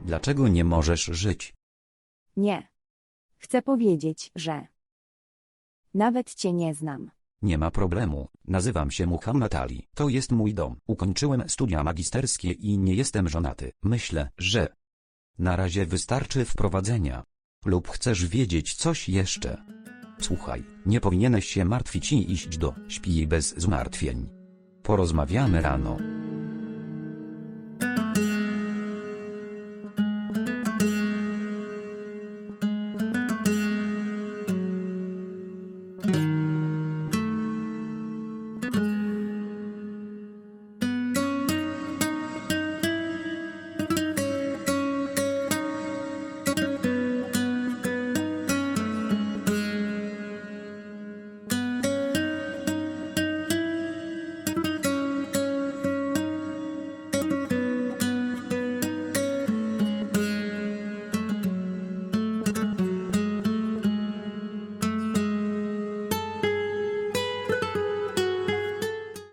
Dlaczego nie możesz żyć? Nie. Chcę powiedzieć, że nawet cię nie znam. Nie ma problemu, nazywam się Muhammad Ali. To jest mój dom. Ukończyłem studia magisterskie i nie jestem żonaty. Myślę, że na razie wystarczy wprowadzenia. Lub chcesz wiedzieć coś jeszcze? Słuchaj, nie powinieneś się martwić i iść do śpi bez zmartwień. Porozmawiamy rano.